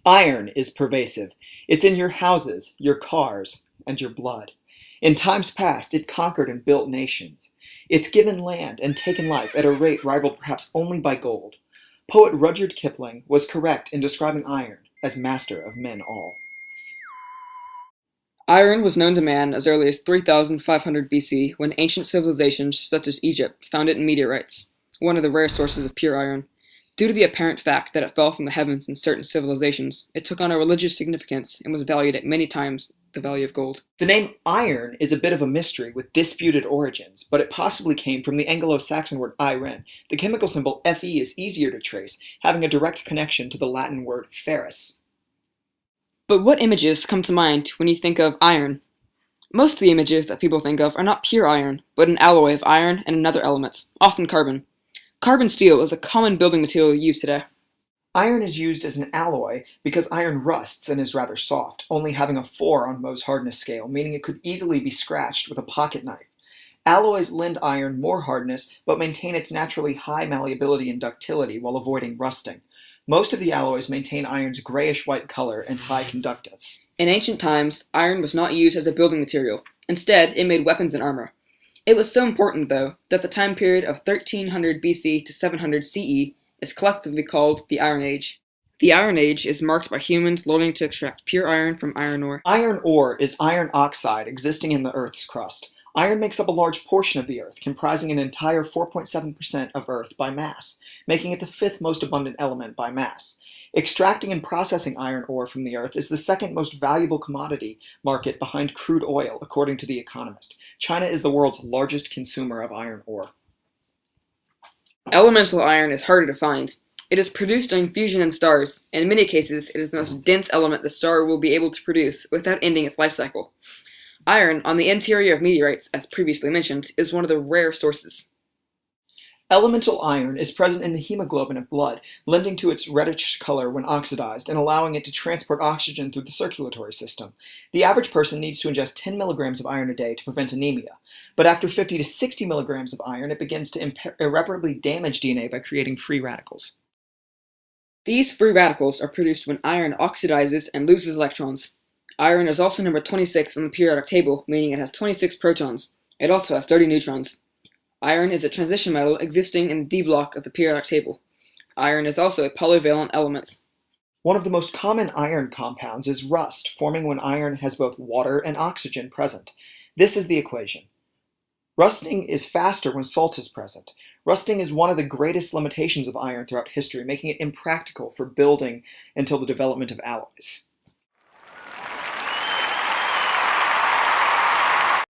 Iron is pervasive. It's in your houses, your cars, and your blood. In times past, it conquered and built nations. It's given land and taken life at a rate rivaled perhaps only by gold. Poet Rudyard Kipling was correct in describing iron as master of men all. Iron was known to man as early as 3500 BC when ancient civilizations such as Egypt found it in meteorites, one of the rare sources of pure iron. Due to the apparent fact that it fell from the heavens in certain civilizations, it took on a religious significance and was valued at many times the value of gold. The name iron is a bit of a mystery with disputed origins, but it possibly came from the Anglo-Saxon word iron. The chemical symbol Fe is easier to trace, having a direct connection to the Latin word ferrous. But what images come to mind when you think of iron? Most of the images that people think of are not pure iron, but an alloy of iron and another element, often carbon. Carbon steel is a common building material used today. Iron is used as an alloy because iron rusts and is rather soft, only having a 4 on Mohs hardness scale, meaning it could easily be scratched with a pocket knife. Alloys lend iron more hardness, but maintain its naturally high malleability and ductility while avoiding rusting. Most of the alloys maintain iron's grayish-white color and high conductance. In ancient times, iron was not used as a building material. Instead, it made weapons and armor. It was so important, though, that the time period of 1300 BC to 700 CE is collectively called the Iron Age. The Iron Age is marked by humans learning to extract pure iron from iron ore. Iron ore is iron oxide existing in the Earth's crust. Iron makes up a large portion of the Earth, comprising an entire 4.7% of Earth by mass, making it the 5th most abundant element by mass. Extracting and processing iron ore from the Earth is the second most valuable commodity market behind crude oil, according to The Economist. China is the world's largest consumer of iron ore. Elemental iron is harder to find. It is produced during fusion in stars, and in many cases it is the most dense element the star will be able to produce without ending its life cycle. Iron on the interior of meteorites, as previously mentioned, is one of the rare sources. Elemental iron is present in the hemoglobin of blood, lending to its reddish color when oxidized and allowing it to transport oxygen through the circulatory system. The average person needs to ingest 10 milligrams of iron a day to prevent anemia, but after 50 to 60 milligrams of iron, it begins to irreparably damage DNA by creating free radicals. These free radicals are produced when iron oxidizes and loses electrons. Iron is also number 26 on the periodic table, meaning it has 26 protons. It also has 30 neutrons. Iron is a transition metal existing in the D block of the periodic table. Iron is also a polyvalent element. One of the most common iron compounds is rust, forming when iron has both water and oxygen present. This is the equation. Rusting is faster when salt is present. Rusting is one of the greatest limitations of iron throughout history, making it impractical for building until the development of alloys.